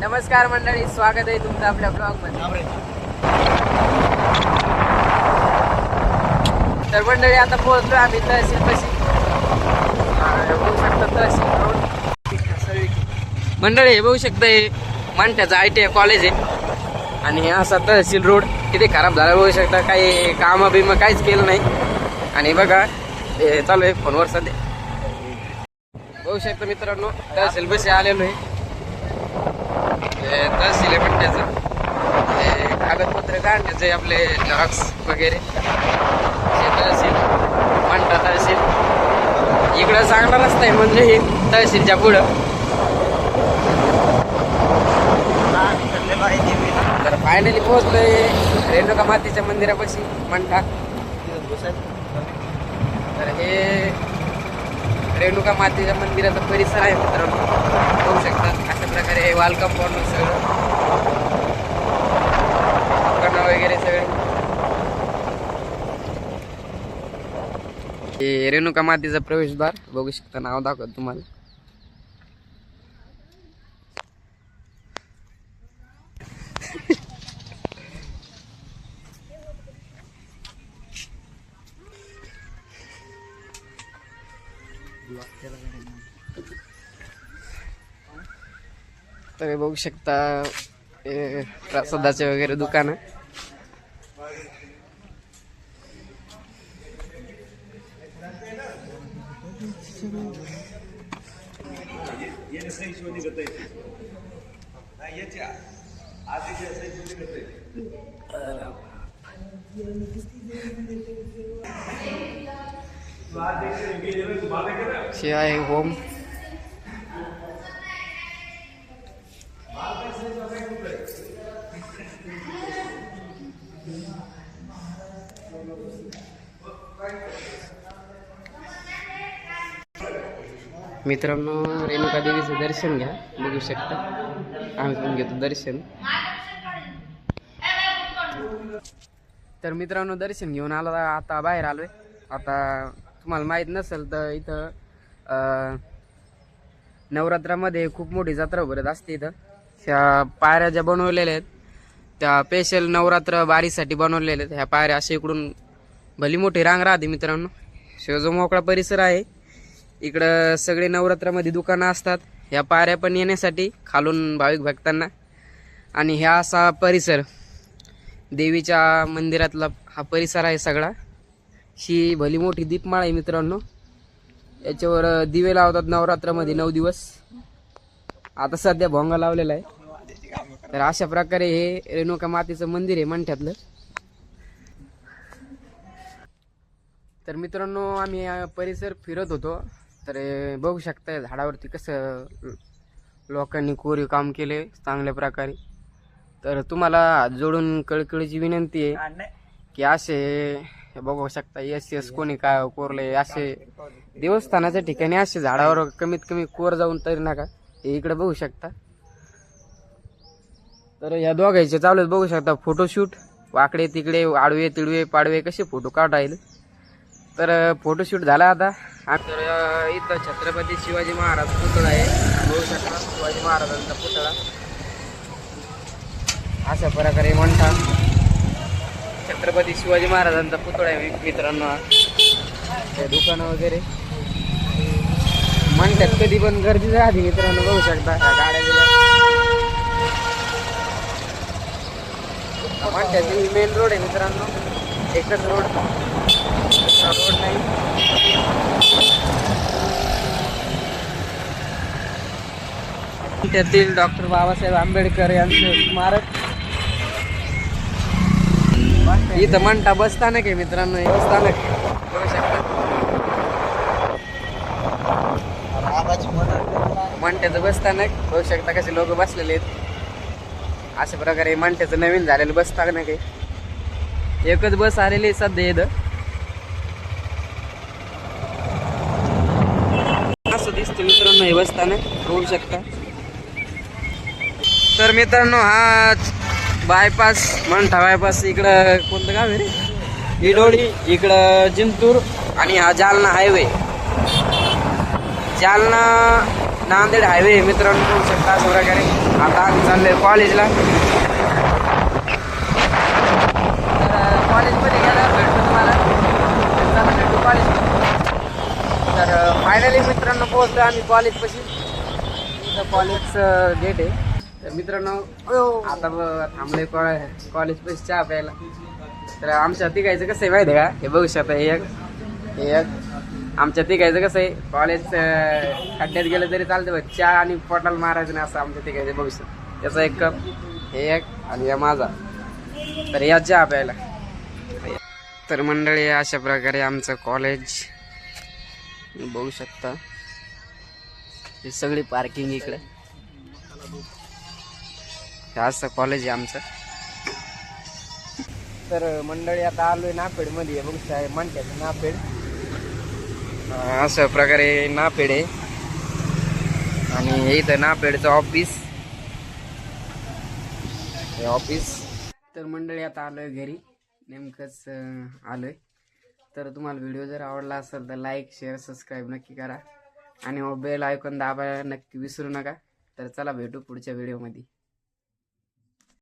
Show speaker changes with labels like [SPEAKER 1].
[SPEAKER 1] नमस्कार मंडळी, स्वागत आहे तुमचं आपल्या ब्लॉग मध्ये. तर मंडळी आता पोहोचलो आम्ही तहसील पाशी. बघू शकता तहसील रोड. मंडळी हे बघू शकता हे मांठ्याचं ITI कॉलेज आहे आणि हे असा तहसील रोड किती खराब झाला बघू शकता. काही कामं बिमं काहीच केलं नाही आणि बघा हे चालू आहे फोनवर सध्या. बघू शकता मित्रांनो तहसील बशी आलेलो आहे. तहसील आहे पण त्याचं कागदपत्र काढण्याचे आपले झेरॉक्स वगैरे. तहसील मांठा तहसील इकडं चांगला रस्ता आहे म्हणजे हे तहसीलच्या पुढं. तर फायनली पोहोचलोय रेणुका मातेच्या मंदिरापाशी मांठा. तर हे रेणुका मातेच्या मंदिराचा परिसर आहे मित्रांनो, बघू शकता. अशा प्रकारे वाल कंपाऊंड सगळं दुकानं वगैरे सगळे. हे रेणुका मातेचा प्रवेशद्वार बघू शकता. नाव दाखवतो तुम्हाला. तर बघू शकता प्रसादाचे वगैरे दुकान. शिवाय होम मित्रांनो रेणुका देवीचं दर्शन घ्या. बघू शकता आम्ही पण घेतो दर्शन. तर मित्रांनो दर्शन घेऊन आलो, आता बाहेर आलोय. आता तुम्हाला माहीत नसेल तर इथं नवरात्रामध्ये खूप मोठी जत्रा भरत असते. इथं ह्या पायऱ्या ज्या बनवलेल्या आहेत त्या स्पेशल नवरात्र बारीसाठी बनवलेल्या आहेत. ह्या पायऱ्या अशा इकडून भली मोठी रांग राहते मित्रांनो. शिवाय जो मोकळा परिसर आहे इकडं सगळे नवरात्रामध्ये दुकानं असतात. ह्या पायऱ्या पण येण्यासाठी खालून भाविक भक्तांना. आणि ह्या असा परिसर देवीच्या मंदिरातला हा परिसर आहे सगळा. ही भली मोठी दीपमाळ आहे मित्रांनो. याच्यावर दिवे लावतात नवरात्रामध्ये 9 दिवस. आता सध्या भोंगा लावलेला आहे. तर अशा प्रकारे हे रेणुका मातेचं मंदिर आहे मंठ्यातलं. तर मित्रांनो आम्ही परिसर फिरत होतो. तर बघू शकता झाडावरती कसं लोकांनी कोरीव काम केले चांगल्या प्रकारे. तर तुम्हाला हात जोडून कळकळीची विनंती आहे की असे बघू शकता यस कोणी काय कोरले असे देवस्थानाच्या ठिकाणी असे झाडावर कमीत कमी कोर जाऊन तरी नका. हे इकडे बघू शकता. तर या दोघांचे चालू बघू शकता फोटोशूट. वाकडे तिकडे आडवे तिडवे पाडवे कसे फोटो काढायला. तर फोटोशूट झाला आता. तर इथं छत्रपती शिवाजी महाराज पुतळा आहे. बघू शकता शिवाजी महाराजांचा पुतळा अशा प्रकारे म्हणता. छत्रपती शिवाजी महाराजांचा पुतळा आहे मित्रांनो. ते दुकानं वगैरे म्हणतात कधी पण गर्दी राहते मित्रांनो. बघू शकता गाड्या म्हणतात. मेन रोड आहे मित्रांनो, एकच रोड नाही. त्यातील डॉक्टर बाबासाहेब आंबेडकर यांचं स्मारक. इथं मंठा बसस्थानक आहे मित्रांनो. हे बसस्थानक बघू शकता. मंठ्याचं बसस्थानक बघू शकता कसे लोक बसलेले आहेत. अशा प्रकारे मंठ्याचं नवीन झालेलं बसस्थानक आहे. एकच बस आलेली आहे सध्या इथं. असं दिसतं मित्रांनो हे बसस्थानक बघू शकता. तर मित्रांनो हा बायपास मंठा बायपास इकडं कोणतं गाव आहे रे, इडोळी, इकडं जिंतूर आणि हा जालना हायवे. जालना नांदेड हायवे मित्रांनो बघू शकता अशा प्रकारे. आता आम्ही चाललोय कॉलेजला. तर कॉलेजमध्ये गेल्यावर भेटतो तुम्हाला. चला भेटू कॉलेज. तर फायनली मित्रांनो पोहोचलो आम्ही कॉलेजपाशी. इथं कॉलेजचं गेट आहे. तर मित्रांनो आता थांबलोय कॉलेजपाशी चहा प्यायला. तर आमच्या तिघायचं कसं आहे माहिती आहे का, हे बघू शकता. हे एक आमच्या तिघायचं कसं आहे, कॉलेज खड्ड्यात गेलं तरी चालतं बघ, चहा आणि पोटाला मारायचं नाही असं आमच्या तिघायचं बघू शकता. त्याचा एक कप, हे एक आणि या माझा. तर या चहा प्यायला. तर मंडळी अशा प्रकारे आमचं कॉलेज बघू शकता. हे सगळी पार्किंग इकडे. हे असं कॉलेज आहे आमचं. तर मंडळी आता आलोय नापेड मध्ये. बघू शकता म्हणतात नापेड. अशा प्रकारे नापेड आहे. आणि हे इथं नापेडचं ऑफिस. हे ऑफिस. तर मंडळी आता आलोय घरी. नेमकंच आलोय. तर तुम्हाला व्हिडिओ जर आवडला असेल तर लाईक शेअर सबस्क्राईब नक्की करा. आणि बेल आयकॉन दाबायला नक्की विसरू नका. तर चला भेटू पुढच्या व्हिडिओमध्ये.